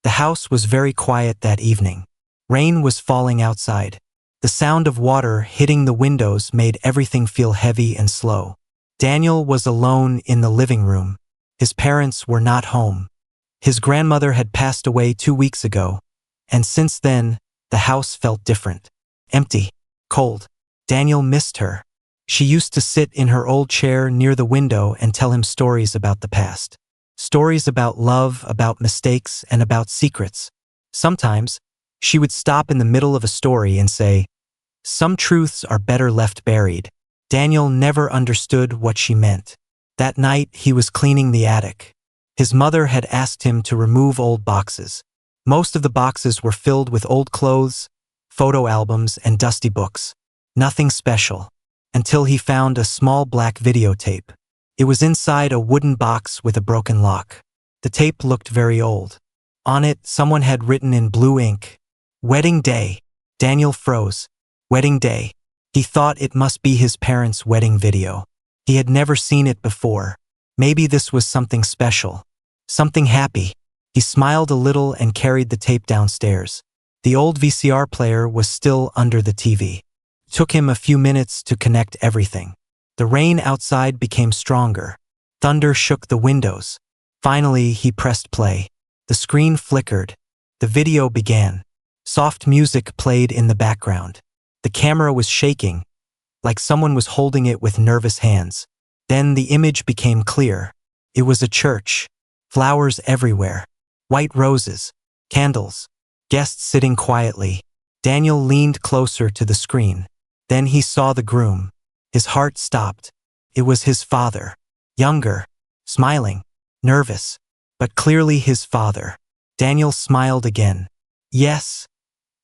The house was very quiet that evening. Rain was falling outside. The sound of water hitting the windows made everything feel heavy and slow. Daniel was alone in the living room. His parents were not home. His grandmother had passed away 2 weeks ago, and since then, the house felt different. Empty, cold. Daniel missed her. She used to sit in her old chair near the window and tell him stories about the past. Stories about love, about mistakes, and about secrets. Sometimes, she would stop in the middle of a story and say, "Some truths are better left buried." Daniel never understood what she meant. That night, he was cleaning the attic. His mother had asked him to remove old boxes. Most of the boxes were filled with old clothes, photo albums, and dusty books. Nothing special. Until he found a small black videotape. It was inside a wooden box with a broken lock. The tape looked very old. On it, someone had written in blue ink, "Wedding Day." Daniel froze. Wedding Day. He thought it must be his parents' wedding video. He had never seen it before. Maybe this was something special. Something happy. He smiled a little and carried the tape downstairs. The old VCR player was still under the TV. It took him a few minutes to connect everything. The rain outside became stronger. Thunder shook the windows. Finally, he pressed play. The screen flickered. The video began. Soft music played in the background. The camera was shaking, like someone was holding it with nervous hands. Then the image became clear. It was a church. Flowers everywhere. White roses. Candles. Guests sitting quietly. Daniel leaned closer to the screen. Then he saw the groom. His heart stopped. It was his father. Younger. Smiling. Nervous. But clearly his father. Daniel smiled again. "Yes.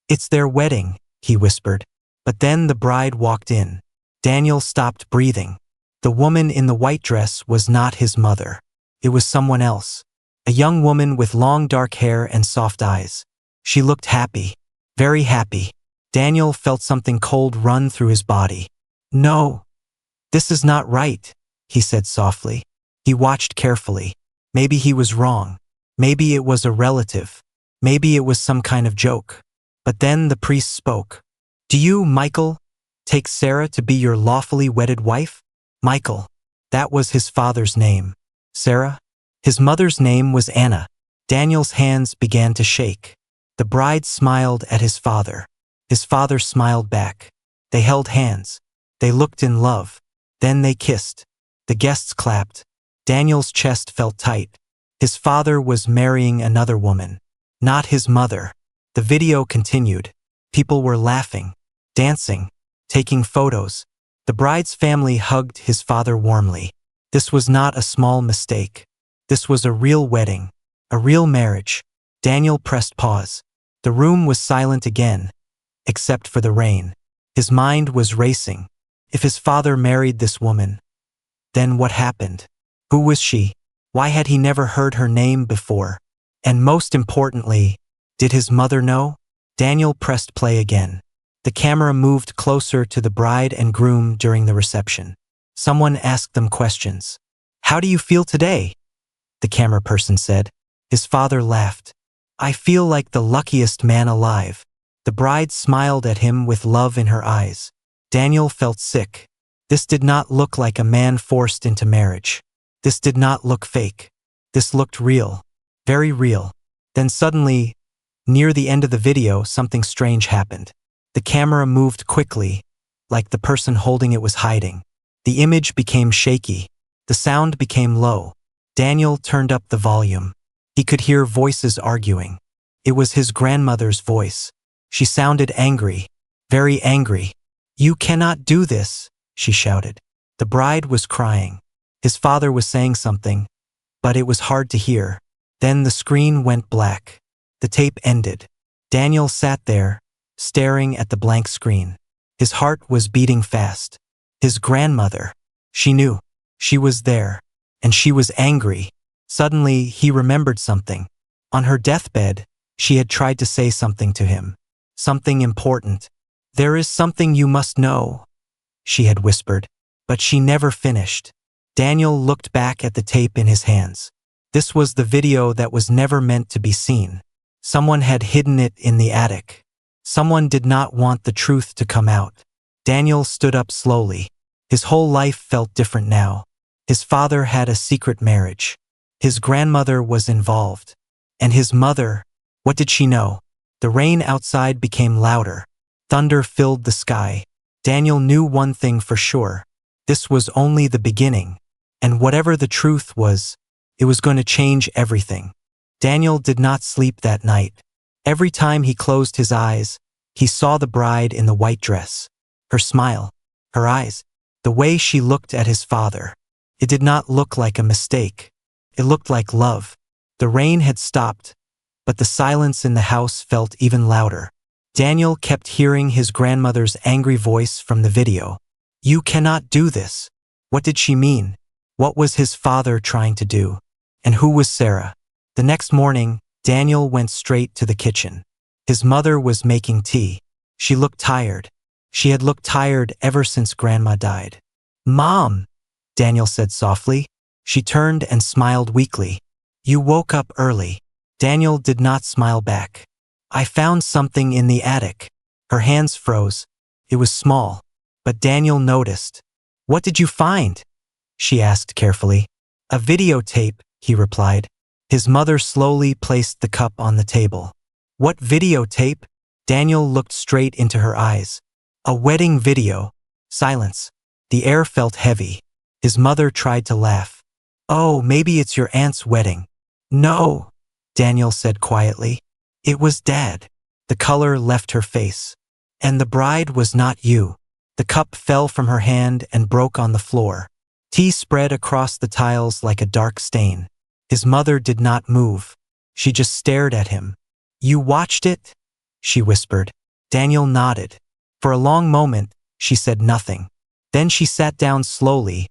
It's their wedding," he whispered. But then the bride walked in. Daniel stopped breathing. The woman in the white dress was not his mother. It was someone else. A young woman with long dark hair and soft eyes. She looked happy. Very happy. Daniel felt something cold run through his body. "No. This is not right," he said softly. He watched carefully. Maybe he was wrong. Maybe it was a relative. Maybe it was some kind of joke. But then the priest spoke. "Do you, Michael, take Sarah to be your lawfully wedded wife?" Michael. That was his father's name. Sarah? His mother's name was Anna. Daniel's hands began to shake. The bride smiled at his father. His father smiled back. They held hands. They looked in love. Then they kissed. The guests clapped. Daniel's chest felt tight. His father was marrying another woman. Not his mother. The video continued. People were laughing, dancing, taking photos. The bride's family hugged his father warmly. This was not a small mistake. This was a real wedding, a real marriage. Daniel pressed pause. The room was silent again, except for the rain. His mind was racing. If his father married this woman, then what happened? Who was she? Why had he never heard her name before? And most importantly, did his mother know? Daniel pressed play again. The camera moved closer to the bride and groom during the reception. Someone asked them questions. "How do you feel today?" the camera person said. His father laughed. "I feel like the luckiest man alive." The bride smiled at him with love in her eyes. Daniel felt sick. This did not look like a man forced into marriage. This did not look fake. This looked real. Very real. Then suddenly, near the end of the video, something strange happened. The camera moved quickly, like the person holding it was hiding. The image became shaky. The sound became low. Daniel turned up the volume. He could hear voices arguing. It was his grandmother's voice. She sounded angry, very angry. "You cannot do this," she shouted. The bride was crying. His father was saying something, but it was hard to hear. Then the screen went black. The tape ended. Daniel sat there, staring at the blank screen. His heart was beating fast. His grandmother. She knew. She was there. And she was angry. Suddenly, he remembered something. On her deathbed, she had tried to say something to him. Something important. "There is something you must know," she had whispered. But she never finished. Daniel looked back at the tape in his hands. This was the video that was never meant to be seen. Someone had hidden it in the attic. Someone did not want the truth to come out. Daniel stood up slowly. His whole life felt different now. His father had a secret marriage. His grandmother was involved. And his mother, what did she know? The rain outside became louder. Thunder filled the sky. Daniel knew one thing for sure. This was only the beginning. And whatever the truth was, it was going to change everything. Daniel did not sleep that night. Every time he closed his eyes, he saw the bride in the white dress. Her smile, her eyes, the way she looked at his father. It did not look like a mistake. It looked like love. The rain had stopped, but the silence in the house felt even louder. Daniel kept hearing his grandmother's angry voice from the video. "You cannot do this." What did she mean? What was his father trying to do? And who was Sarah? The next morning, Daniel went straight to the kitchen. His mother was making tea. She looked tired. She had looked tired ever since Grandma died. "Mom," Daniel said softly. She turned and smiled weakly. "You woke up early." Daniel did not smile back. "I found something in the attic." Her hands froze. It was small, but Daniel noticed. "What did you find?" she asked carefully. "A videotape," he replied. His mother slowly placed the cup on the table. "What videotape?" Daniel looked straight into her eyes. "A wedding video." Silence. The air felt heavy. His mother tried to laugh. "Oh, maybe it's your aunt's wedding." "No," Daniel said quietly. "It was Dad." The color left her face. "And the bride was not you." The cup fell from her hand and broke on the floor. Tea spread across the tiles like a dark stain. His mother did not move. She just stared at him. "You watched it?" she whispered. Daniel nodded. For a long moment, she said nothing. Then she sat down slowly,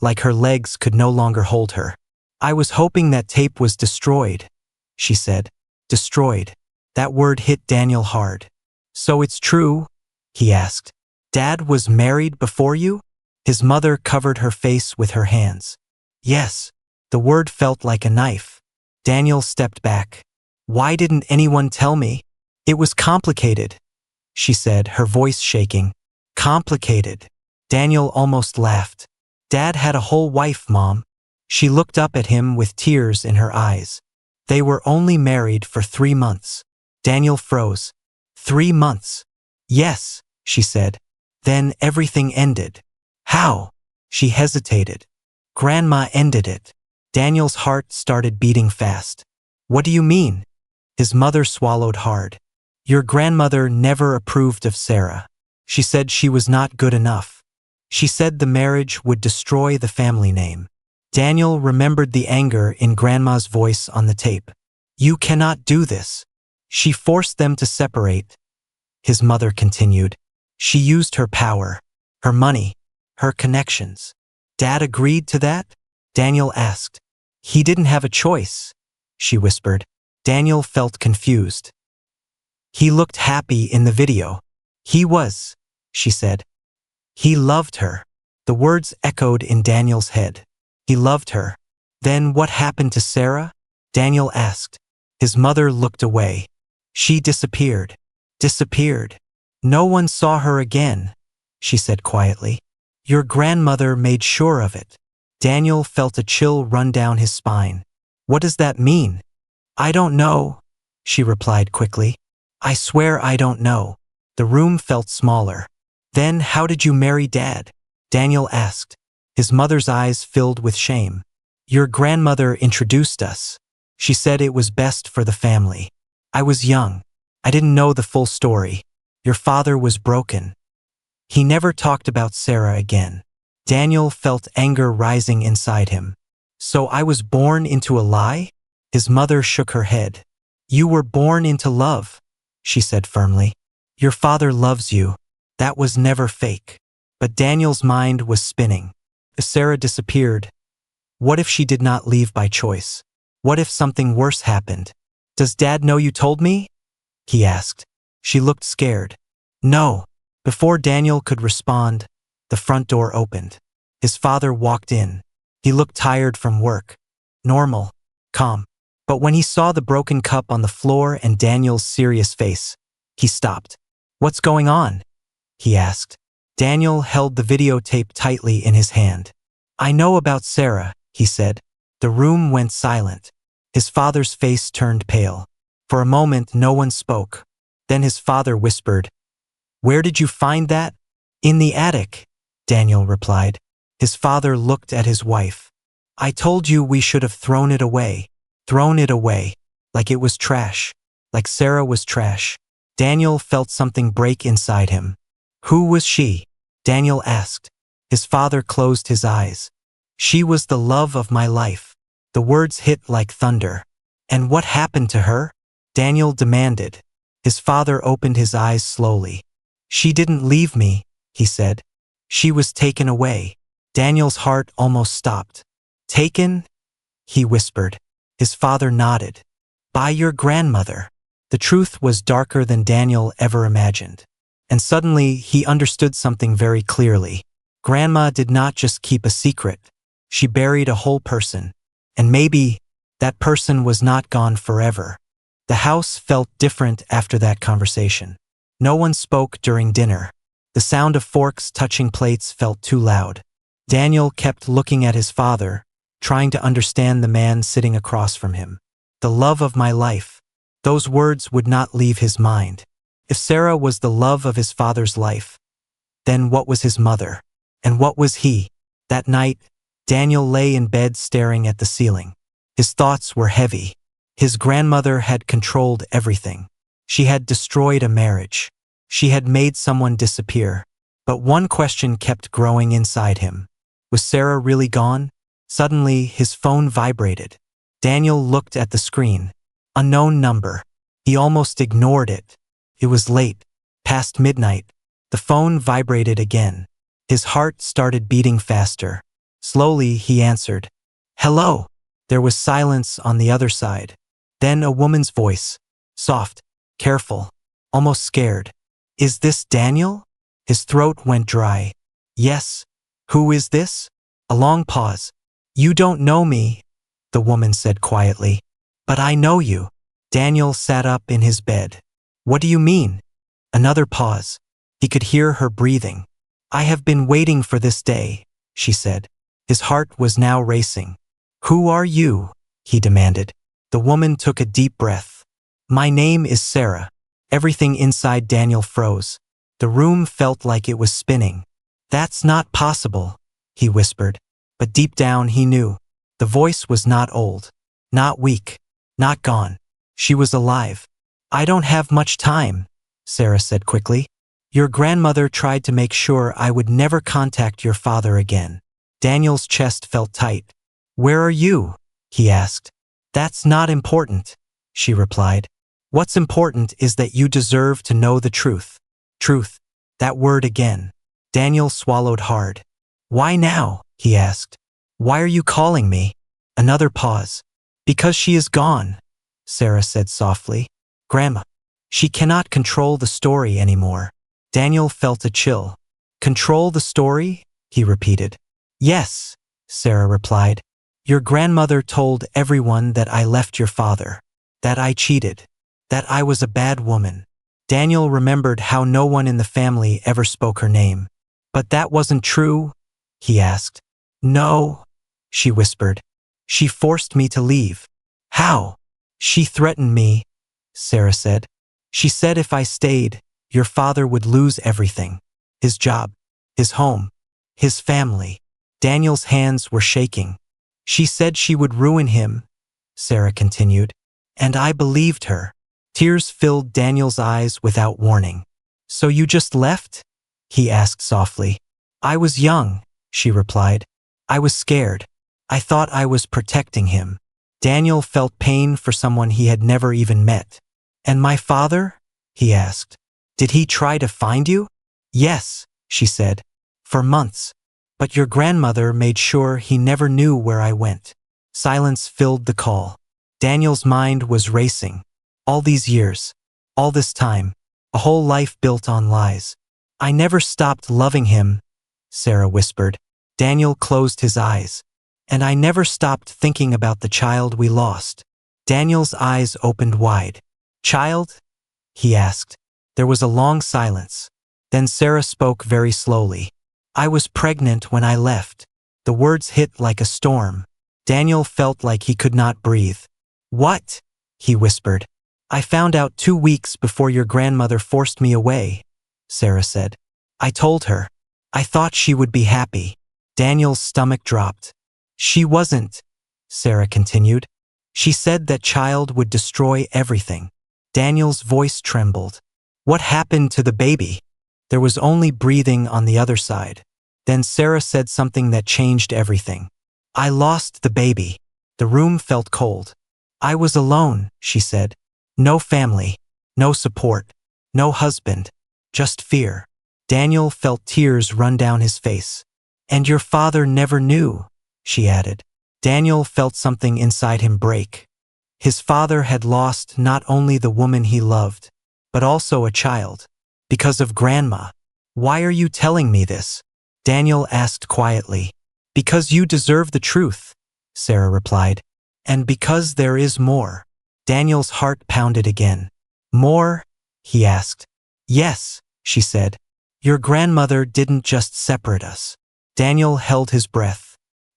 like her legs could no longer hold her. "I was hoping that tape was destroyed," she said. Destroyed. That word hit Daniel hard. "So it's true?" he asked. "Dad was married before you?" His mother covered her face with her hands. "Yes." The word felt like a knife. Daniel stepped back. "Why didn't anyone tell me?" "It was complicated," she said, her voice shaking. "Complicated." Daniel almost laughed. "Dad had a whole wife, Mom." She looked up at him with tears in her eyes. "They were only married for 3 months." Daniel froze. 3 months. "Yes," she said. "Then everything ended." "How?" She hesitated. "Grandma ended it." Daniel's heart started beating fast. "What do you mean?" His mother swallowed hard. "Your grandmother never approved of Sarah. She said she was not good enough. She said the marriage would destroy the family name." Daniel remembered the anger in Grandma's voice on the tape. "You cannot do this." "She forced them to separate," his mother continued. "She used her power, her money, her connections." "Dad agreed to that?" Daniel asked. "He didn't have a choice," she whispered. Daniel felt confused. "He looked happy in the video." "He was," she said. "He loved her." The words echoed in Daniel's head. He loved her. "Then what happened to Sarah?" Daniel asked. His mother looked away. "She disappeared." "Disappeared." "No one saw her again," she said quietly. "Your grandmother made sure of it." Daniel felt a chill run down his spine. "What does that mean?" "I don't know," she replied quickly. "I swear I don't know." The room felt smaller. "Then how did you marry Dad?" Daniel asked. His mother's eyes filled with shame. "Your grandmother introduced us. She said it was best for the family. I was young. I didn't know the full story. Your father was broken." He never talked about Sarah again. Daniel felt anger rising inside him. "So I was born into a lie?" His mother shook her head. "You were born into love," she said firmly. "Your father loves you. That was never fake." But Daniel's mind was spinning. If Sarah disappeared, what if she did not leave by choice? What if something worse happened? "Does Dad know you told me?" he asked. She looked scared. "No." Before Daniel could respond, the front door opened. His father walked in. He looked tired from work. Normal. Calm. But when he saw the broken cup on the floor and Daniel's serious face, he stopped. "What's going on?" he asked. Daniel held the videotape tightly in his hand. "I know about Sarah," he said. The room went silent. His father's face turned pale. For a moment, no one spoke. Then his father whispered, "Where did you find that?" "In the attic," Daniel replied. His father looked at his wife. "I told you we should have thrown it away." Thrown it away. Like it was trash. Like Sarah was trash. Daniel felt something break inside him. "Who was she?" Daniel asked. His father closed his eyes. "She was the love of my life." The words hit like thunder. "And what happened to her?" Daniel demanded. His father opened his eyes slowly. "She didn't leave me," he said. "She was taken away." Daniel's heart almost stopped. "Taken?" he whispered. His father nodded. "By your grandmother." The truth was darker than Daniel ever imagined. And suddenly he understood something very clearly. Grandma did not just keep a secret. She buried a whole person. And maybe that person was not gone forever. The house felt different after that conversation. No one spoke during dinner. The sound of forks touching plates felt too loud. Daniel kept looking at his father, trying to understand the man sitting across from him. The love of my life. Those words would not leave his mind. If Sarah was the love of his father's life, then what was his mother? And what was he? That night, Daniel lay in bed staring at the ceiling. His thoughts were heavy. His grandmother had controlled everything. She had destroyed a marriage. She had made someone disappear. But one question kept growing inside him. Was Sarah really gone? Suddenly, his phone vibrated. Daniel looked at the screen. Unknown number. He almost ignored it. It was late, past midnight. The phone vibrated again. His heart started beating faster. Slowly, he answered. "Hello." There was silence on the other side. Then a woman's voice. Soft, careful, almost scared. "Is this Daniel?" His throat went dry. "Yes." "Who is this?" A long pause. "You don't know me," the woman said quietly. "But I know you." Daniel sat up in his bed. "What do you mean?" Another pause. He could hear her breathing. "I have been waiting for this day," she said. His heart was now racing. "Who are you?" he demanded. The woman took a deep breath. "My name is Sarah." Everything inside Daniel froze. The room felt like it was spinning. "That's not possible," he whispered. But deep down he knew. The voice was not old, not weak, not gone. She was alive. "I don't have much time," Sarah said quickly. "Your grandmother tried to make sure I would never contact your father again." Daniel's chest felt tight. "Where are you?" he asked. "That's not important," she replied. "What's important is that you deserve to know the truth." Truth. That word again. Daniel swallowed hard. "Why now?" he asked. "Why are you calling me?" Another pause. "Because she is gone," Sarah said softly. "Grandma. She cannot control the story anymore." Daniel felt a chill. "Control the story?" he repeated. "Yes," Sarah replied. "Your grandmother told everyone that I left your father, that I cheated, that I was a bad woman." Daniel remembered how no one in the family ever spoke her name. "But that wasn't true?" he asked. "No," she whispered. "She forced me to leave." "How?" "She threatened me," Sarah said. "She said if I stayed, your father would lose everything. His job, his home, his family." Daniel's hands were shaking. "She said she would ruin him," Sarah continued. "And I believed her." Tears filled Daniel's eyes without warning. "So you just left?" he asked softly. "I was young," she replied. "I was scared. I thought I was protecting him." Daniel felt pain for someone he had never even met. "And my father?" he asked. "Did he try to find you?" "Yes," she said. "For months. But your grandmother made sure he never knew where I went." Silence filled the call. Daniel's mind was racing. All these years, all this time, a whole life built on lies. "I never stopped loving him," Sarah whispered. Daniel closed his eyes. "And I never stopped thinking about the child we lost." Daniel's eyes opened wide. "Child?" he asked. There was a long silence. Then Sarah spoke very slowly. "I was pregnant when I left." The words hit like a storm. Daniel felt like he could not breathe. "What?" he whispered. "I found out 2 weeks before your grandmother forced me away," Sarah said. "I told her. I thought she would be happy." Daniel's stomach dropped. "She wasn't," Sarah continued. "She said that child would destroy everything." Daniel's voice trembled. "What happened to the baby?" There was only breathing on the other side. Then Sarah said something that changed everything. "I lost the baby." The room felt cold. "I was alone," she said. "No family, no support, no husband, just fear." Daniel felt tears run down his face. "And your father never knew," she added. Daniel felt something inside him break. His father had lost not only the woman he loved, but also a child. Because of Grandma. "Why are you telling me this?" Daniel asked quietly. "Because you deserve the truth," Sarah replied. "And because there is more." Daniel's heart pounded again. "More?" he asked. "Yes," she said. "Your grandmother didn't just separate us." Daniel held his breath.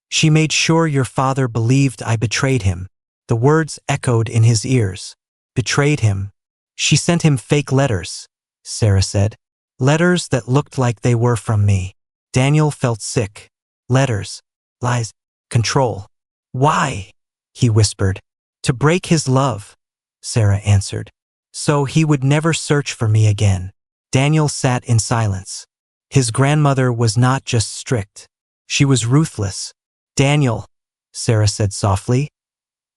"She made sure your father believed I betrayed him." The words echoed in his ears. "Betrayed him." "She sent him fake letters," Sarah said. "Letters that looked like they were from me." Daniel felt sick. Letters. Lies. Control. "Why?" he whispered. "To break his love," Sarah answered. "So he would never search for me again." Daniel sat in silence. His grandmother was not just strict. She was ruthless. "Daniel," Sarah said softly,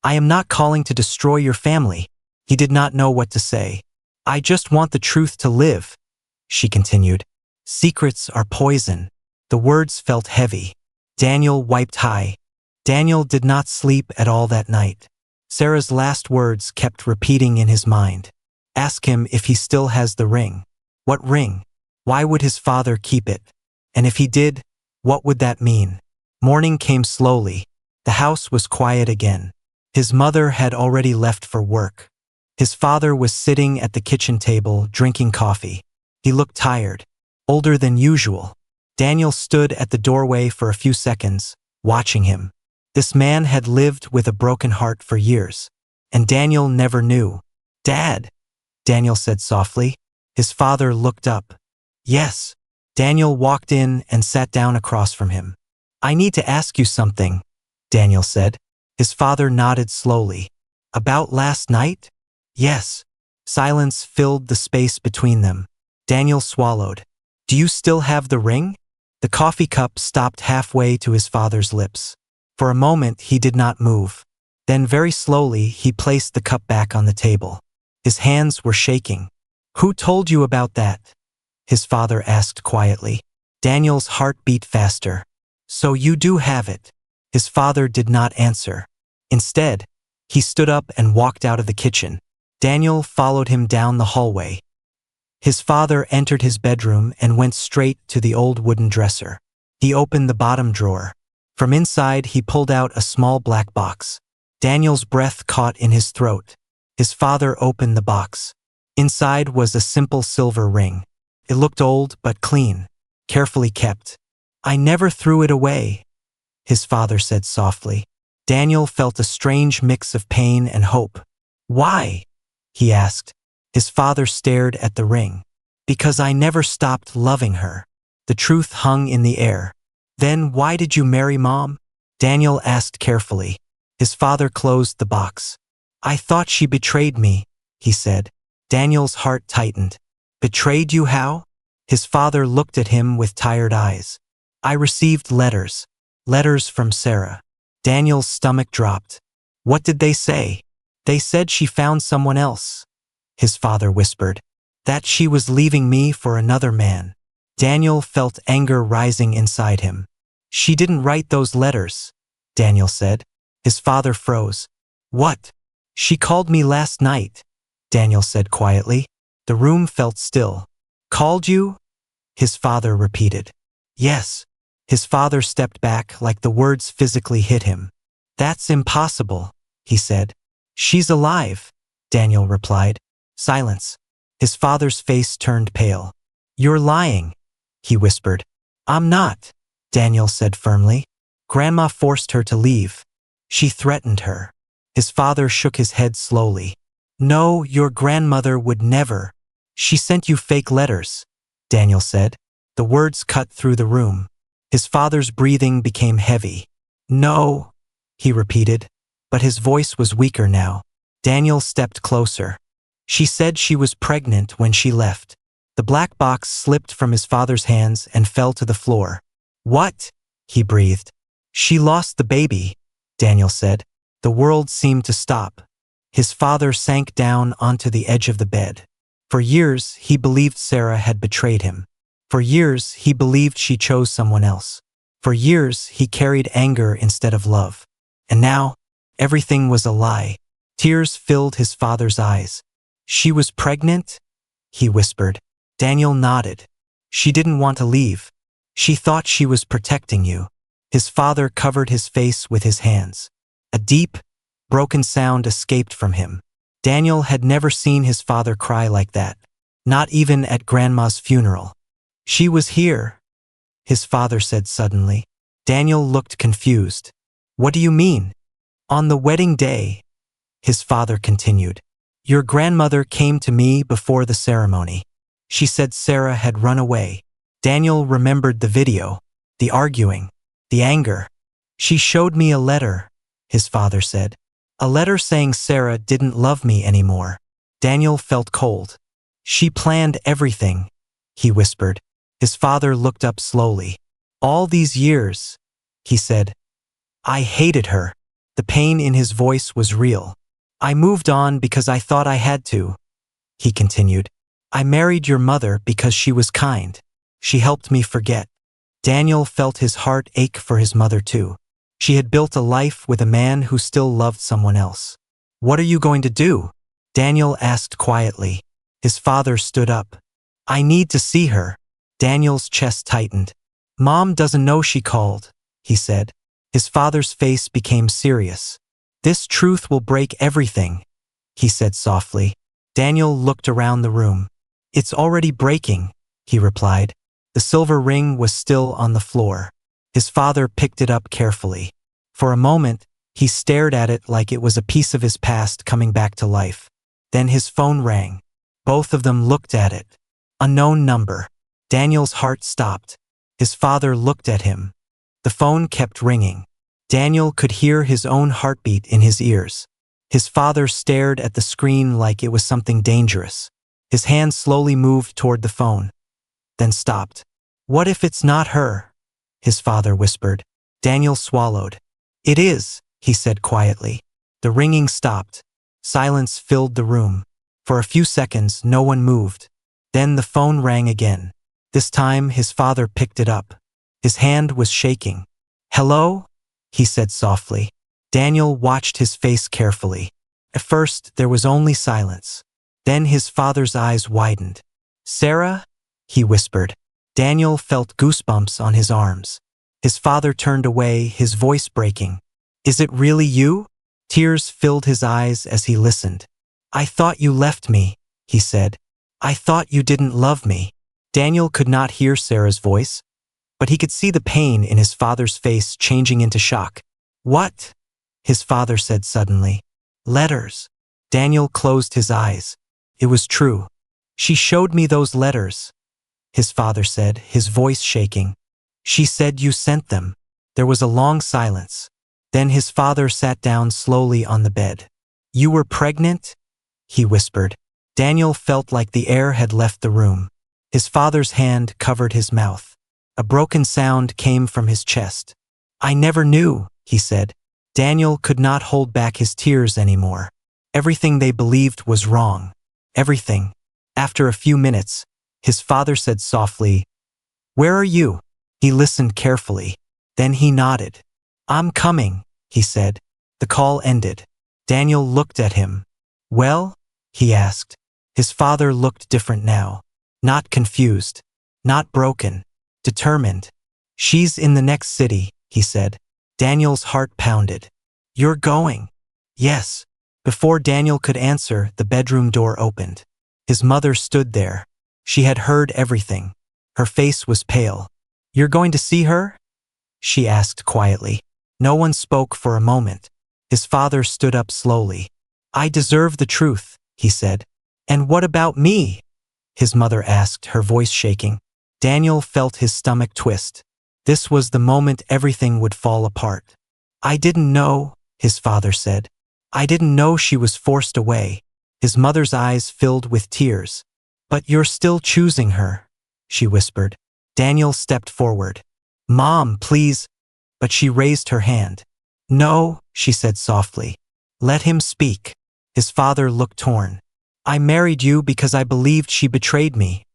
"I am not calling to destroy your family." He did not know what to say. "I just want the truth to live," she continued. "Secrets are poison." The words felt heavy. Daniel wiped high. Daniel did not sleep at all that night. Sarah's last words kept repeating in his mind. "Ask him if he still has the ring." What ring? Why would his father keep it? And if he did, what would that mean? Morning came slowly. The house was quiet again. His mother had already left for work. His father was sitting at the kitchen table drinking coffee. He looked tired, older than usual. Daniel stood at the doorway for a few seconds, watching him. This man had lived with a broken heart for years, and Daniel never knew. "Dad," Daniel said softly. His father looked up. "Yes." Daniel walked in and sat down across from him. "I need to ask you something," Daniel said. His father nodded slowly. "About last night?" "Yes." Silence filled the space between them. Daniel swallowed. "Do you still have the ring?" The coffee cup stopped halfway to his father's lips. For a moment he did not move. Then very slowly he placed the cup back on the table. His hands were shaking. "Who told you about that?" his father asked quietly. Daniel's heart beat faster. "So you do have it." His father did not answer. Instead, he stood up and walked out of the kitchen. Daniel followed him down the hallway. His father entered his bedroom and went straight to the old wooden dresser. He opened the bottom drawer. From inside, he pulled out a small black box. Daniel's breath caught in his throat. His father opened the box. Inside was a simple silver ring. It looked old but clean, carefully kept. "I never threw it away," his father said softly. Daniel felt a strange mix of pain and hope. "Why?" he asked. His father stared at the ring. "Because I never stopped loving her." The truth hung in the air. "Then why did you marry Mom?" Daniel asked carefully. His father closed the box. "I thought she betrayed me," he said. Daniel's heart tightened. "Betrayed you how?" His father looked at him with tired eyes. "I received letters. Letters from Sarah." Daniel's stomach dropped. "What did they say?" "They said she found someone else," his father whispered. "That she was leaving me for another man." Daniel felt anger rising inside him. "She didn't write those letters," Daniel said. His father froze. "What?" "She called me last night," Daniel said quietly. The room felt still. "Called you?" his father repeated. "Yes." His father stepped back like the words physically hit him. "That's impossible," he said. She's alive, Daniel replied. Silence. His father's face turned pale. You're lying, he whispered. I'm not, Daniel said firmly. Grandma forced her to leave. She threatened her. His father shook his head slowly. No, your grandmother would never. She sent you fake letters, Daniel said. The words cut through the room. His father's breathing became heavy. No, he repeated, but his voice was weaker now. Daniel stepped closer. She said she was pregnant when she left. The black box slipped from his father's hands and fell to the floor. What? He breathed. She lost the baby, Daniel said. The world seemed to stop. His father sank down onto the edge of the bed. For years, he believed Sarah had betrayed him. For years, he believed she chose someone else. For years, he carried anger instead of love. And now, everything was a lie. Tears filled his father's eyes. She was pregnant? He whispered. Daniel nodded. She didn't want to leave. She thought she was protecting you. His father covered his face with his hands. A deep, broken sound escaped from him. Daniel had never seen his father cry like that, not even at Grandma's funeral. She was here, his father said suddenly. Daniel looked confused. What do you mean? On the wedding day, his father continued. Your grandmother came to me before the ceremony. She said Sarah had run away. Daniel remembered the video, the arguing, the anger. She showed me a letter, his father said. A letter saying Sarah didn't love me anymore. Daniel felt cold. She planned everything, he whispered. His father looked up slowly. All these years, he said. I hated her. The pain in his voice was real. I moved on because I thought I had to, he continued. I married your mother because she was kind. She helped me forget. Daniel felt his heart ache for his mother too. She had built a life with a man who still loved someone else. What are you going to do? Daniel asked quietly. His father stood up. I need to see her. Daniel's chest tightened. Mom doesn't know she called, he said. His father's face became serious. This truth will break everything, he said softly. Daniel looked around the room. It's already breaking, he replied. The silver ring was still on the floor. His father picked it up carefully. For a moment, he stared at it like it was a piece of his past coming back to life. Then his phone rang. Both of them looked at it. Unknown number. Daniel's heart stopped. His father looked at him. The phone kept ringing. Daniel could hear his own heartbeat in his ears. His father stared at the screen like it was something dangerous. His hand slowly moved toward the phone, then stopped. What if it's not her? His father whispered. Daniel swallowed. It is, he said quietly. The ringing stopped. Silence filled the room. For a few seconds, no one moved. Then the phone rang again. This time, his father picked it up. His hand was shaking. Hello? He said softly. Daniel watched his face carefully. At first, there was only silence. Then his father's eyes widened. Sarah? He whispered. Daniel felt goosebumps on his arms. His father turned away, his voice breaking. Is it really you? Tears filled his eyes as he listened. I thought you left me, he said. I thought you didn't love me. Daniel could not hear Sarah's voice, but he could see the pain in his father's face changing into shock. What? His father said suddenly. Letters. Daniel closed his eyes. It was true. She showed me those letters, his father said, his voice shaking. She said you sent them. There was a long silence. Then his father sat down slowly on the bed. You were pregnant? He whispered. Daniel felt like the air had left the room. His father's hand covered his mouth. A broken sound came from his chest. I never knew, he said. Daniel could not hold back his tears anymore. Everything they believed was wrong. Everything. After a few minutes, his father said softly, Where are you? He listened carefully. Then he nodded. I'm coming, he said. The call ended. Daniel looked at him. Well? He asked. His father looked different now. Not confused. Not broken. Determined. She's in the next city, he said. Daniel's heart pounded. You're going? Yes. Before Daniel could answer, the bedroom door opened. His mother stood there. She had heard everything. Her face was pale. "You're going to see her?" she asked quietly. No one spoke for a moment. His father stood up slowly. "I deserve the truth," he said. "And what about me?" his mother asked, her voice shaking. Daniel felt his stomach twist. This was the moment everything would fall apart. "I didn't know," his father said. "I didn't know she was forced away." His mother's eyes filled with tears. "But you're still choosing her," she whispered. Daniel stepped forward. "Mom, please." But she raised her hand. "No," she said softly. "Let him speak." His father looked torn. "I married you because I believed she betrayed me,"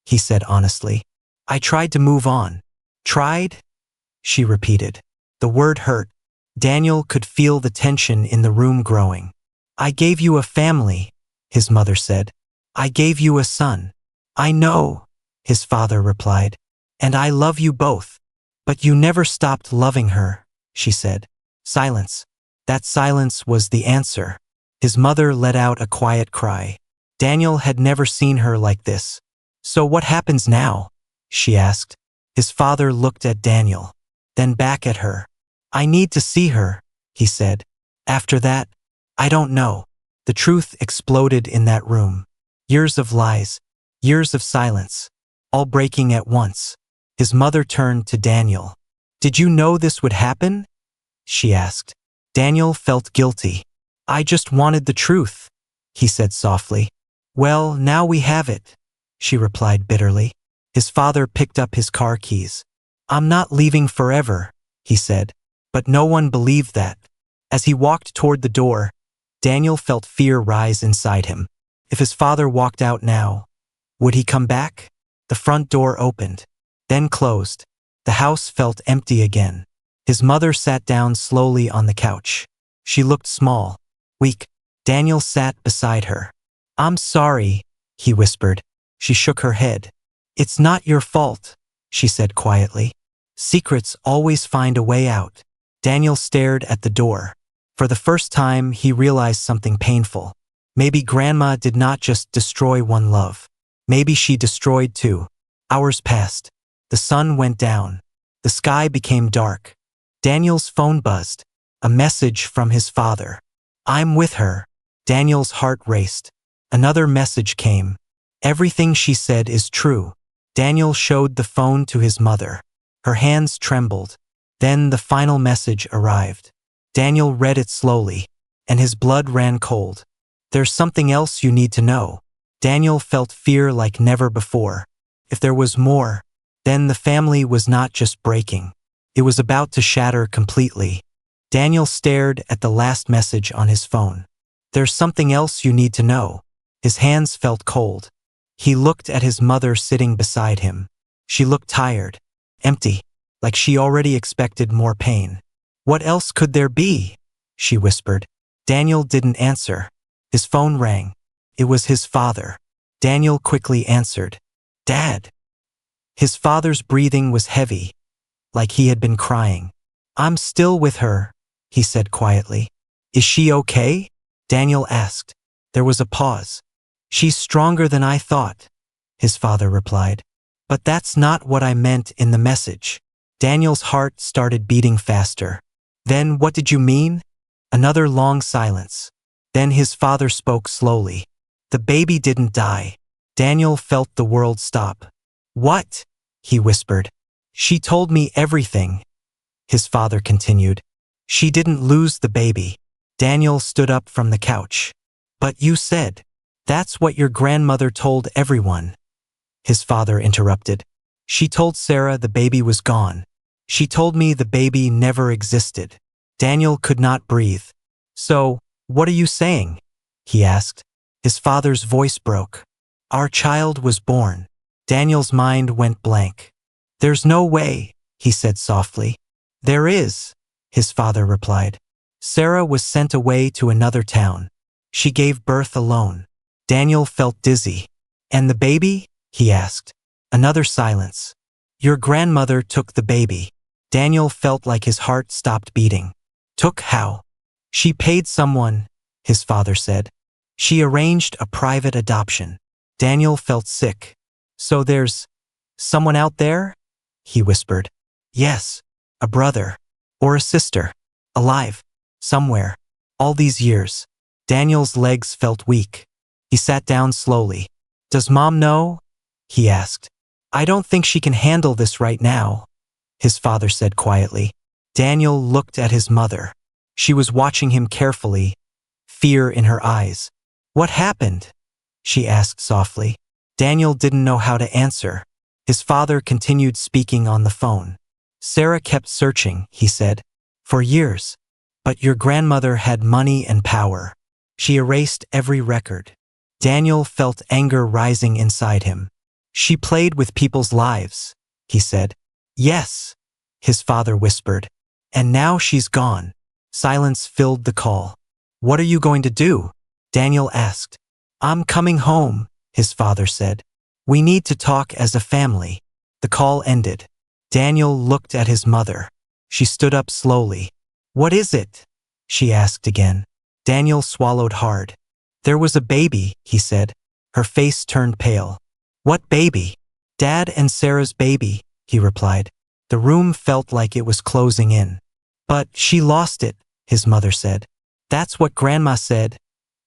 he said honestly. "I tried to move on." "Tried?" she repeated. The word hurt. Daniel could feel the tension in the room growing. "I gave you a family," his mother said. "I gave you a son." "I know," his father replied. "And I love you both." "But you never stopped loving her," she said. Silence. That silence was the answer. His mother let out a quiet cry. Daniel had never seen her like this. "So what happens now?" she asked. His father looked at Daniel, then back at her. "I need to see her," he said. "After that, I don't know." The truth exploded in that room. Years of lies, years of silence, all breaking at once. His mother turned to Daniel. "Did you know this would happen?" she asked. Daniel felt guilty. "I just wanted the truth," he said softly. "Well, now we have it," she replied bitterly. His father picked up his car keys. "I'm not leaving forever," he said. But no one believed that. As he walked toward the door, Daniel felt fear rise inside him. If his father walked out now, would he come back? The front door opened, then closed. The house felt empty again. His mother sat down slowly on the couch. She looked small, weak. Daniel sat beside her. "I'm sorry," he whispered. She shook her head. "It's not your fault," she said quietly. "Secrets always find a way out." Daniel stared at the door. For the first time, he realized something painful. Maybe Grandma did not just destroy one love. Maybe she destroyed two. Hours passed. The sun went down. The sky became dark. Daniel's phone buzzed. A message from his father. "I'm with her." Daniel's heart raced. Another message came. "Everything she said is true." Daniel showed the phone to his mother. Her hands trembled. Then the final message arrived. Daniel read it slowly, and his blood ran cold. "There's something else you need to know." Daniel felt fear like never before. If there was more, then the family was not just breaking. It was about to shatter completely. Daniel stared at the last message on his phone. "There's something else you need to know." His hands felt cold. He looked at his mother sitting beside him. She looked tired, empty, like she already expected more pain. "What else could there be?" she whispered. Daniel didn't answer. His phone rang. It was his father. Daniel quickly answered. "Dad." His father's breathing was heavy, like he had been crying. "I'm still with her," he said quietly. "Is she okay?" Daniel asked. There was a pause. "She's stronger than I thought," his father replied. "But that's not what I meant in the message." Daniel's heart started beating faster. "Then what did you mean?" Another long silence. Then his father spoke slowly. "The baby didn't die." Daniel felt the world stop. "What?" he whispered. "She told me everything," his father continued. "She didn't lose the baby." Daniel stood up from the couch. "But you said." "That's what your grandmother told everyone," his father interrupted. "She told Sarah the baby was gone. She told me the baby never existed." Daniel could not breathe. "So, what are you saying?" he asked. His father's voice broke. "Our child was born." Daniel's mind went blank. "There's no way," he said softly. "There is," his father replied. "Sarah was sent away to another town. She gave birth alone." Daniel felt dizzy. "And the baby?" he asked. Another silence. "Your grandmother took the baby." Daniel felt like his heart stopped beating. "Took how?" "She paid someone," his father said. She arranged a private adoption. Daniel felt sick. So there's someone out there? He whispered. Yes, a brother. Or a sister. Alive. Somewhere. All these years. Daniel's legs felt weak. He sat down slowly. Does Mom know? He asked. I don't think she can handle this right now, his father said quietly. Daniel looked at his mother. She was watching him carefully, fear in her eyes. What happened? She asked softly. Daniel didn't know how to answer. His father continued speaking on the phone. Sarah kept searching, he said, for years. But your grandmother had money and power. She erased every record. Daniel felt anger rising inside him. She played with people's lives, he said. Yes, his father whispered. And now she's gone. Silence filled the call. What are you going to do? Daniel asked. I'm coming home, his father said. We need to talk as a family. The call ended. Daniel looked at his mother. She stood up slowly. What is it? She asked again. Daniel swallowed hard. There was a baby, he said. Her face turned pale. What baby? Dad and Sarah's baby, he replied. The room felt like it was closing in. But she lost it, his mother said. That's what Grandma said,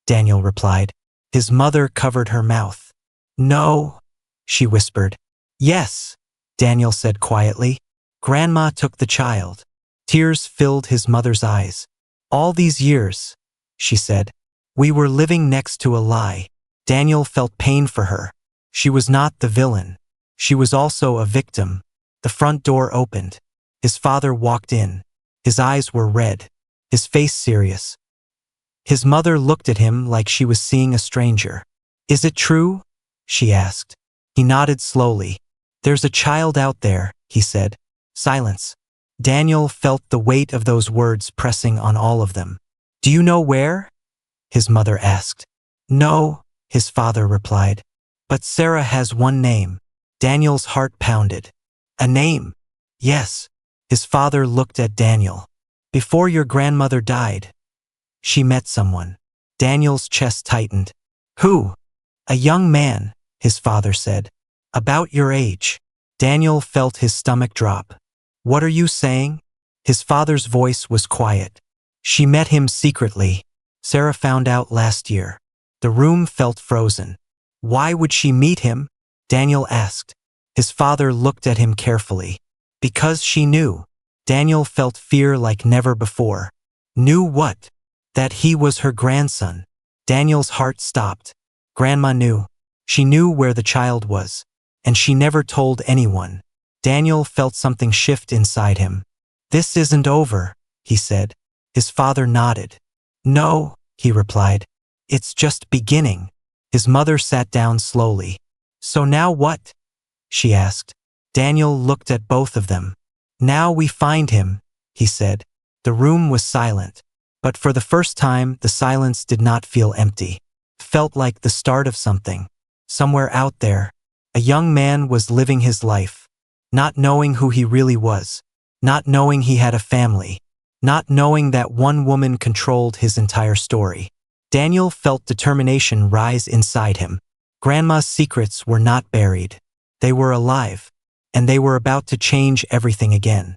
Daniel replied. His mother covered her mouth. No, she whispered. Yes, Daniel said quietly. Grandma took the child. Tears filled his mother's eyes. All these years, she said, we were living next to a lie. Daniel felt pain for her. She was not the villain. She was also a victim. The front door opened. His father walked in. His eyes were red, his face serious. His mother looked at him like she was seeing a stranger. Is it true? She asked. He nodded slowly. There's a child out there, he said. Silence. Daniel felt the weight of those words pressing on all of them. Do you know where? His mother asked. No, his father replied. But Sarah has one name. Daniel's heart pounded. A name? Yes. His father looked at Daniel. Before your grandmother died, she met someone. Daniel's chest tightened. Who? A young man, his father said. About your age. Daniel felt his stomach drop. What are you saying? His father's voice was quiet. She met him secretly. Sarah found out last year. The room felt frozen. Why would she meet him? Daniel asked. His father looked at him carefully. Because she knew. Daniel felt fear like never before. Knew what? That he was her grandson. Daniel's heart stopped. Grandma knew. She knew where the child was. And she never told anyone. Daniel felt something shift inside him. This isn't over, he said. His father nodded. No, he replied. It's just beginning. His mother sat down slowly. So now what? She asked. Daniel looked at both of them. Now we find him, he said. The room was silent. But for the first time, the silence did not feel empty. It felt like the start of something. Somewhere out there, a young man was living his life, not knowing who he really was, not knowing he had a family, not knowing that one woman controlled his entire story. Daniel felt determination rise inside him. Grandma's secrets were not buried. They were alive, and they were about to change everything again.